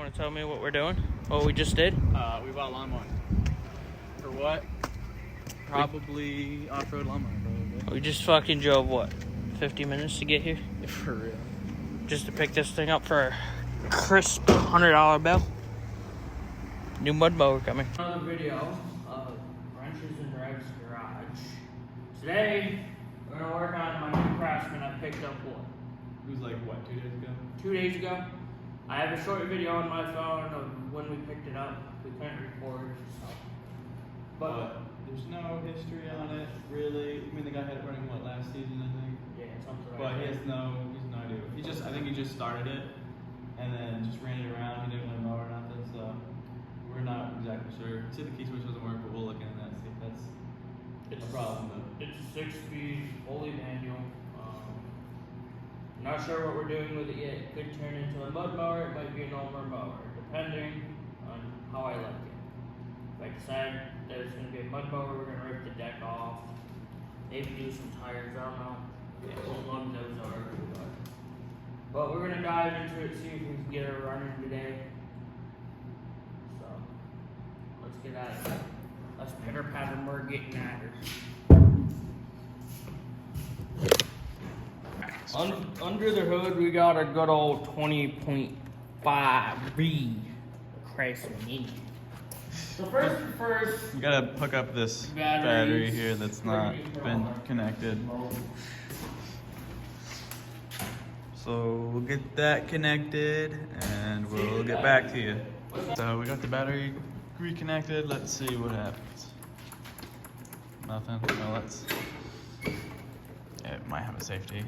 want to tell me what we're doing? What we just did? We bought a lawnmower. For what? Probably off-road lawnmower, probably. We just fucking drove, what, 50 minutes to get here? For real. Just to pick this thing up for a crisp $100 bill. New mud mower coming. Another video of Wrenches and Drive's garage. Today, we're gonna work on my new Craftsman I picked up, what? It was like, what, 2 days ago? 2 days ago. I have a short video on my phone of when we picked it up. We couldn't record, so. But there's no history on it, really. I mean, the guy had it running, what, last season, I think? Yeah, something like But that. he has no idea. I think he just started it, and then just ran it around. He didn't really mow or nothing, so we're not exactly sure. He said the key switch doesn't work, but we'll look into that and see if that's a problem. But It's a 6-speed, fully manual. Not sure what we're doing with it yet. It could turn into a mud mower, it might be a normal mower, depending on how I like it. If I decide that it's going to be a mud mower, we're going to rip the deck off. Maybe do some tires, I don't know. What long those are. But we're going to dive into it, see if we can get her running today. So, let's get at it. Let's pitter patter, we're getting at her. Under the hood, we got a good old 20.5 Craftsman. So first, we gotta hook up this battery here that's not been connected. So we'll get that connected and we'll get back to you. So we got the battery reconnected. Let's see what happens. Nothing. No, yeah, it might have a safety.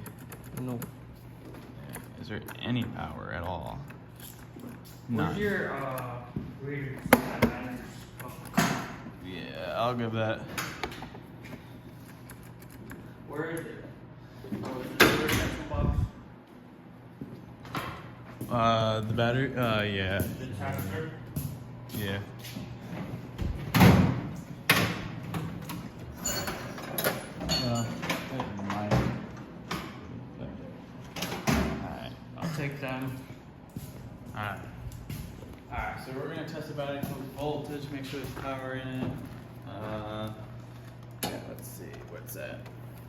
No. Yeah. Is there any power at all? None. Where's your readers? Yeah, I'll give that. Where is it? Oh, is it the protection box? The battery? Yeah. The tester? Yeah. Alright. I'll take them. Alright, so we're going to test the battery for voltage, make sure there's power in it. Yeah, let's see, what's that?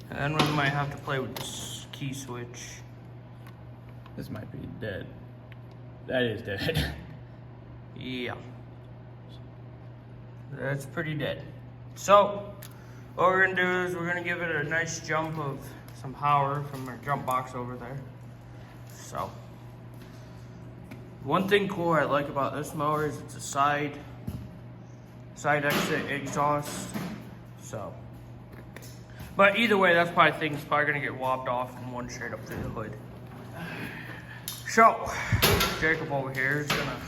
And then we might have to play with this key switch. This might be dead. That is dead. Yeah. That's pretty dead. So, what we're gonna do is we're gonna give it a nice jump of some power from our jump box over there. So, one thing cool I like about this mower is it's a side exit exhaust. So, but either way, that's probably thing's probably gonna get wobbed off and one straight up through the hood. So, Jacob over here is gonna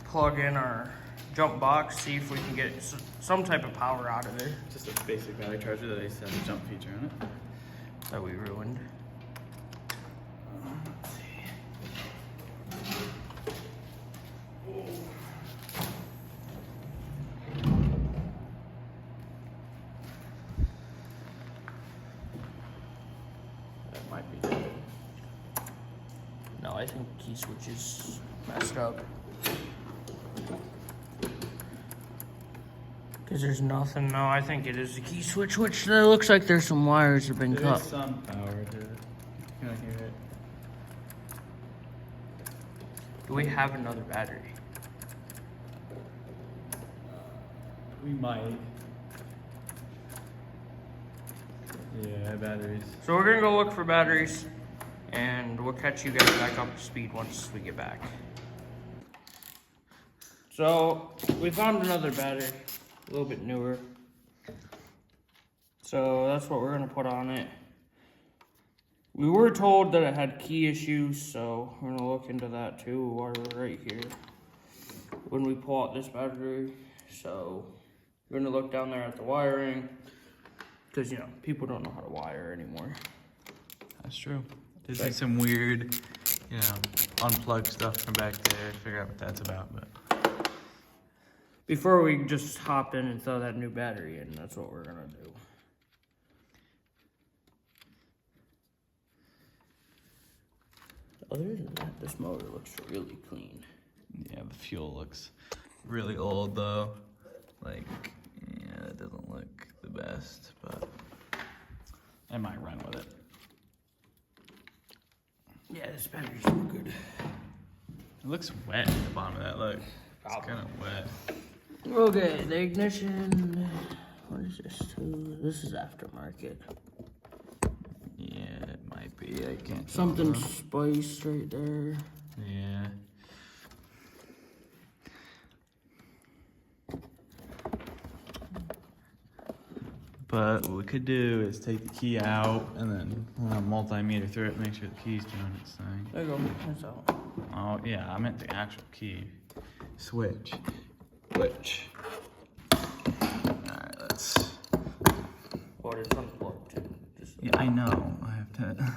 plug in our jump box, see if we can get some type of power out of there. Just a basic battery charger that has a jump feature on it. That we ruined. Let's see. That might be good. No, I think key switch is messed up. Because there's nothing. No, I think it is the key switch, which there looks like there's some wires that have been cut. There's some power to it. Can I hear it? Do we have another battery? We might. Yeah, batteries. So we're gonna go look for batteries, and we'll catch you guys back up to speed once we get back. So we found another battery, a little bit newer. So that's what we're gonna put on it. We were told that it had key issues, so we're gonna look into that too while we're right here. When we pull out this battery, so we're gonna look down there at the wiring, because you know, people don't know how to wire anymore. That's true. There's like some weird, you know, unplugged stuff from back there. Figure out what that's about, but. Before we just hop in and throw that new battery in, that's what we're gonna do. Other than that, this motor looks really clean. Yeah, the fuel looks really old though. Like, yeah, it doesn't look the best, but I might run with it. Yeah, this battery's so good. It looks wet at the bottom of that, look. It's kind of wet. Okay, the ignition. What is this? This is aftermarket. Yeah, it might be. I can't. Something spiced right there. Yeah. But what we could do is take the key out and then run a multimeter through it, make sure the key's doing its thing. There you go. That's out. Oh yeah, I meant the actual key. Switch. Switch. Alright, let's. Oh, it's unplugged too. Yeah, I know. I have to.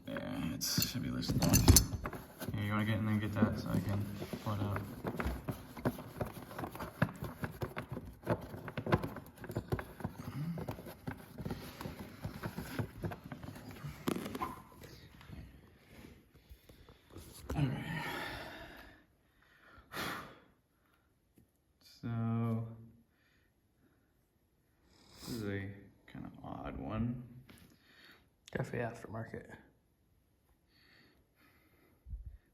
Yeah, it should be loose enough. Here, you wanna get in there and get that so I can pull it out. So, this is a kind of odd one. Definitely aftermarket.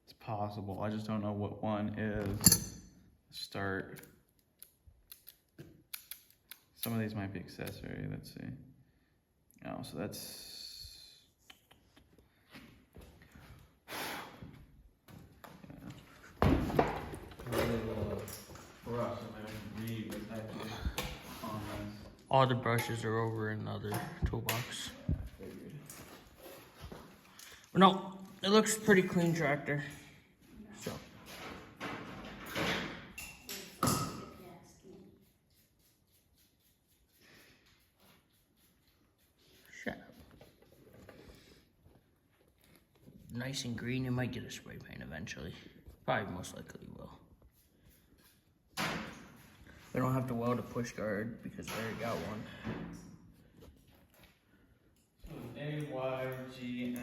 It's possible. I just don't know what one is. Start. Some of these might be accessory. Let's see. Oh, so that's. All the brushes are over in the other toolbox. No, it looks pretty clean tractor. So. Shut up. Nice and green. It might get a spray paint eventually. Probably most likely will. We don't have to weld a push guard because we already got one. AYGMBS.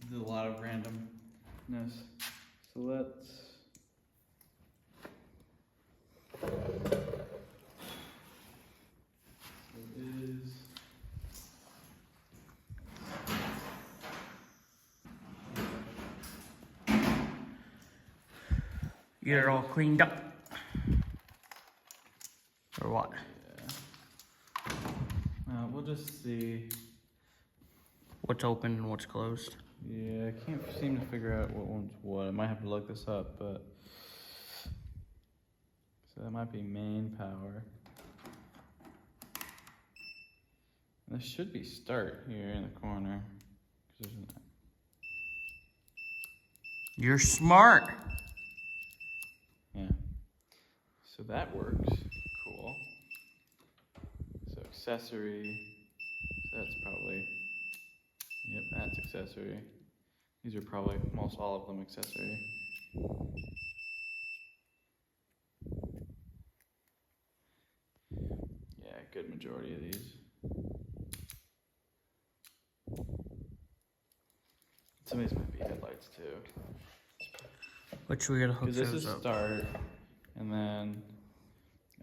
There's a lot of randomness. So let's. So it is. You get it all cleaned up. Or what? Yeah. We'll just see. What's open and what's closed? Yeah, I can't seem to figure out what one's what. I might have to look this up, but. So that might be main power. There should be start here in the corner. You're smart. Yeah. So that works. Cool. So accessory. So that's probably. Yep, that's accessory. These are probably most all of them accessory. Yeah, good majority of these. Some of these might be headlights too. Which we gotta hook Because this those is up. start, and then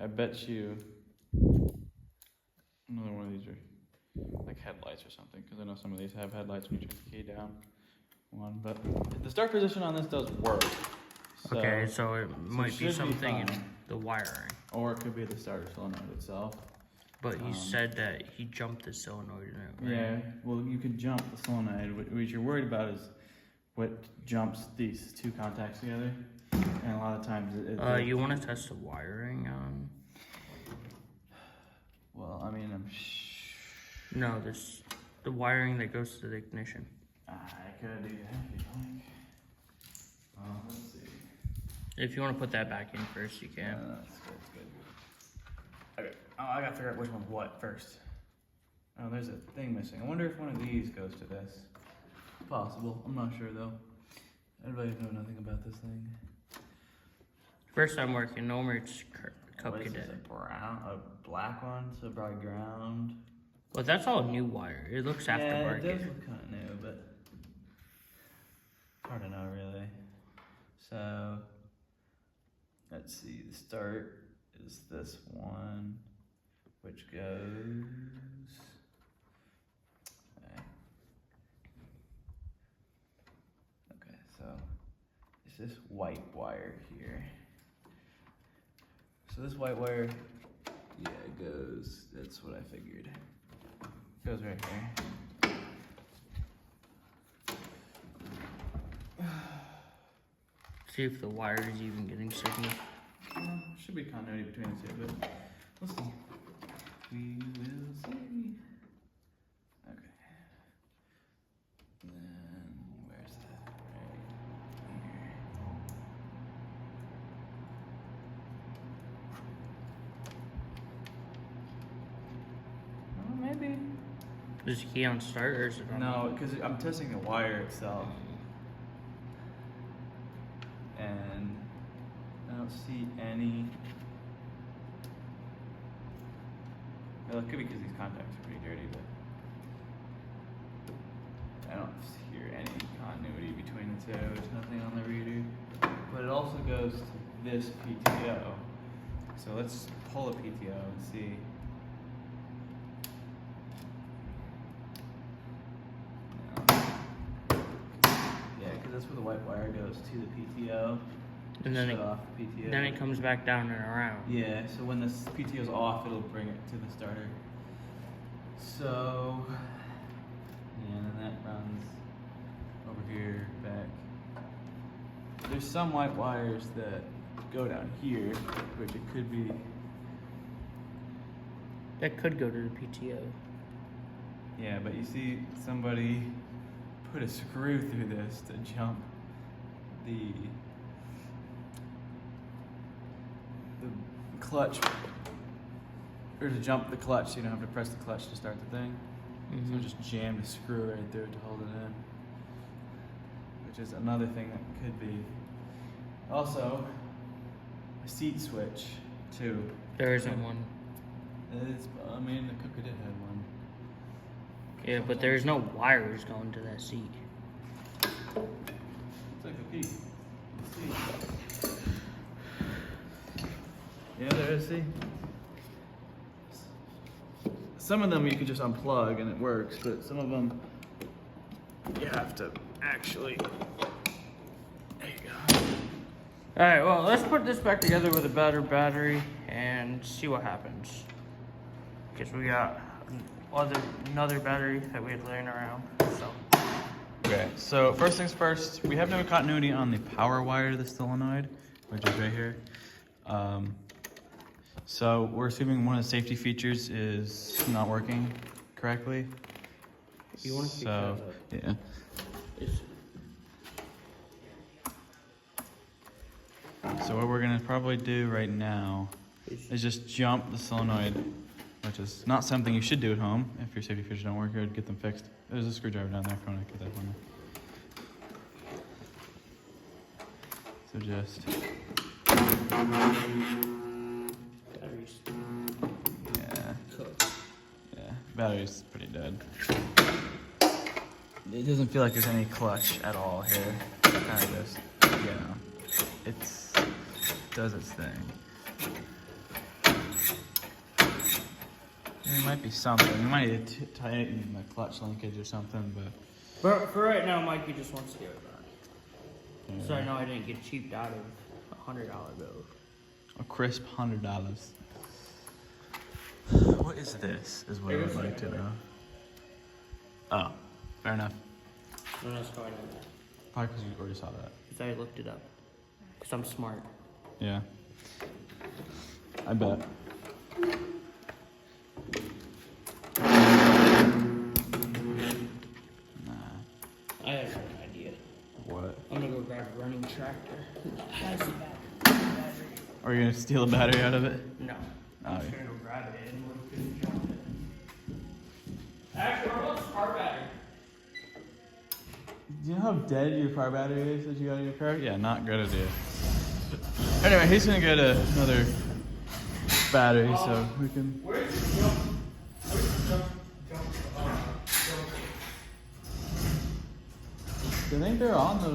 I bet you another one of these are like headlights or something. Because I know some of these have headlights when you turn the key down. One, but the start position on this does work. So, Okay, so it might be should something in fine. the wiring. Or it could be the starter solenoid itself. But he said that he jumped the solenoid in it, right? Yeah, well, you could jump the solenoid. What you're worried about is what jumps these two contacts together. And a lot of times You want to test the wiring on? Well, I mean, No, the wiring that goes to the ignition. I could do that if you like. Let's see. If you want to put that back in first, you can. That's good. Okay. Oh, I gotta figure out which one's what first. Oh, there's a thing missing. I wonder if one of these goes to this. Possible. I'm not sure though. Everybody know nothing about this thing. First time working, no merch cup What is cadet. this, a black one? So probably ground. Well, that's all new wire. It looks aftermarket. Yeah, it does look kind of new, but hard to know really. So let's see. The start is this one, which goes. Okay, so it's this white wire here. So this white wire, yeah, it goes. That's what I figured. Goes right here. See if the wire is even getting signal. Should be continuity between the two, but we'll see. We will see. Okay. Then where's that? Right here. Oh, maybe. Is the key on start or is it on? No, because I'm testing the wire itself. And I don't see any. Well, it could be because these contacts are pretty dirty, but I don't hear any continuity between the two. There's nothing on the reader. But it also goes to this PTO. So let's pull a PTO and see. That's where the white wire goes to the PTO. And then shut off the PTO. Then it comes back down and around. Yeah, so when this PTO is off, it'll bring it to the starter. So, yeah, and then that runs over here, back. There's some white wires that go down here, which it could be. That could go to the PTO. Yeah, but you see somebody put a screw through this to jump the clutch, or to jump the clutch so you don't have to press the clutch to start the thing. So it just jammed a screw right through it to hold it in, which is another thing that could be. Also, a seat switch too. There isn't one. I mean, the Cooker did have one. Yeah, but there's no wires going to that seat. It's like a peak. See? Yeah, there is. See? Some of them you can just unplug and it works, but some of them you have to actually. There you go. All right, well, let's put this back together with a better battery and see what happens. Because we got another battery that we had laying around. So. Okay, so first things first, we have no continuity on the power wire to the solenoid, which is right here. So we're assuming one of the safety features is not working correctly. You want to pick so, that up? Yeah. So what we're gonna probably do right now is just jump the solenoid, which is not something you should do at home. If your safety features don't work, you would get them fixed. There's a screwdriver down there if you want to get that for me. So just. Batteries. Yeah. Yeah, battery's pretty dead. It doesn't feel like there's any clutch at all here. It kind of just, you know, it does its thing. There might be something. We might need to tighten the clutch linkage or something, but. For right now, Mikey just wants to get it back. Yeah. So I know I didn't get cheaped out of $100 bill. A crisp $100. What is this? Is what I would like to know. Oh, fair enough. No, that's going on that. Probably because you already saw that. Because I looked it up. Because I'm smart. Yeah. I bet. Nah. I have an idea. What? I'm gonna go grab a running tractor that has the battery. Are you gonna steal a battery out of it? No. Oh, I'm just gonna go grab it and we're gonna jump it. Actually, what about the car battery? Do you know how dead your car battery is that you got in your car? Yeah, not good idea. Anyway, he's gonna get another battery so we can. Where's the jump? Where's the jump I think they're on the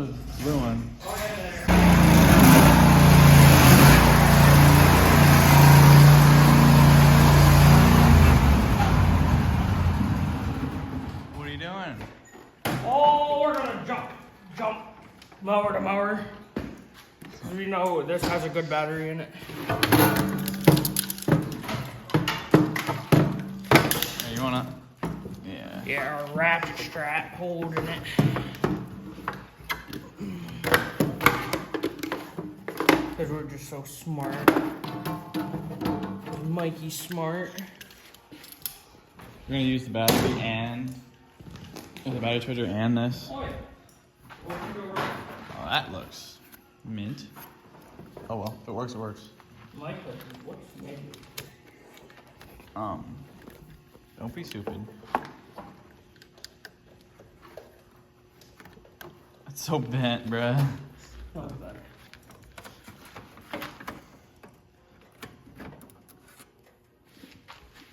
blue one. Oh, yeah, there. What are you doing? Oh, we're gonna jump mower to mower. We know this has a good battery in it. Hey, you wanna? Yeah. Yeah, a ratchet strap holding it. Because we're just so smart. Mikey's smart. We're gonna use the battery and the battery charger and this. Oh, yeah. Oh, that looks mint. Oh well, if it works, it works. Mike, what's Mikey? Don't be stupid. It's so bent, bruh. Oh, better.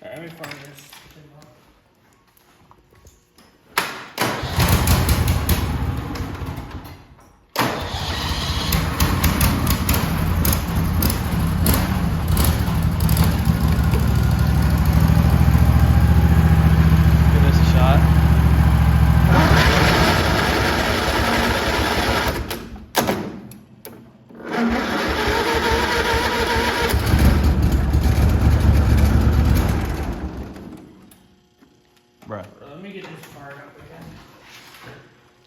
Let me find this. Give this a shot. Bruh. Let me get this part up again.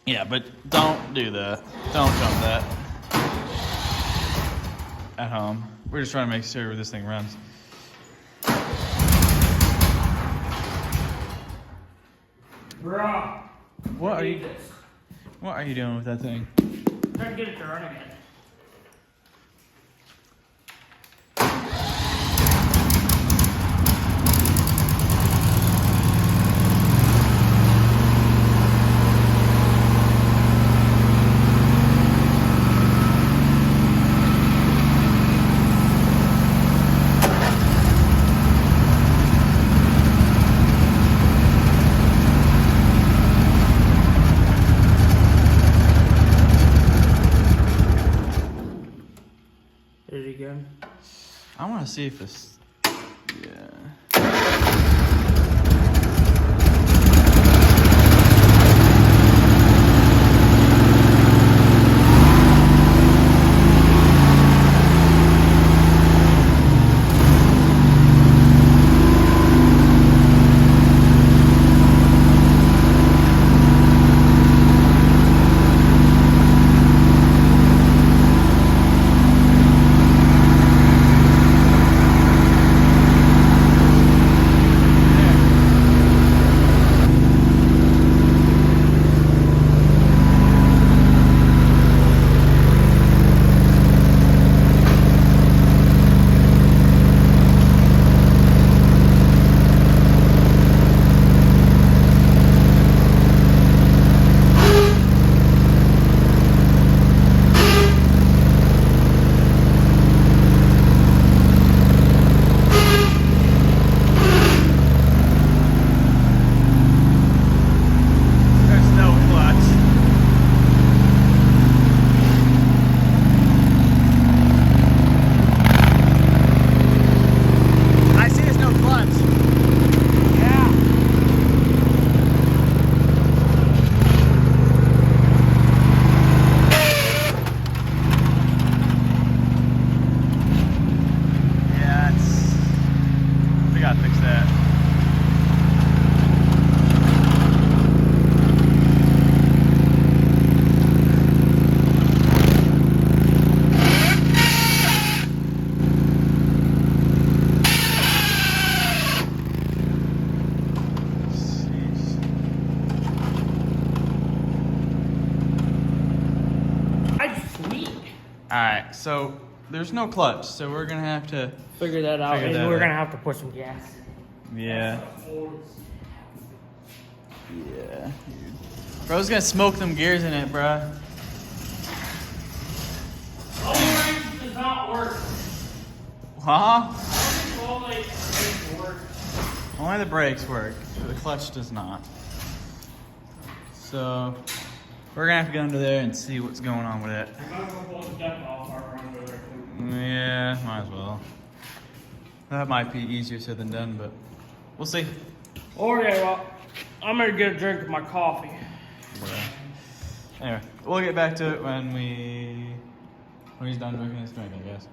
Yeah, but don't do that. Don't jump that. At home. We're just trying to make sure this thing runs. Bruh. What I are need you this. What are you doing with that thing? Trying to get it to run again. Is it good? I want to see if this. Yeah. Alright, so there's no clutch, so we're gonna have to Figure that out, Figure and that we're out. gonna have to put some gas. Yeah. Yeah. Bro's gonna smoke them gears in it, bruh. All wrench does not work. Huh? All wrench work. Only the brakes work, but the clutch does not. So we're gonna have to go under there and see what's going on with it. We might as well pull the deck off our under there too. Yeah, might as well. That might be easier said than done, but we'll see. Okay, well, I'm gonna get a drink of my coffee. Anyway, we'll get back to it when he's done drinking his drink, I guess.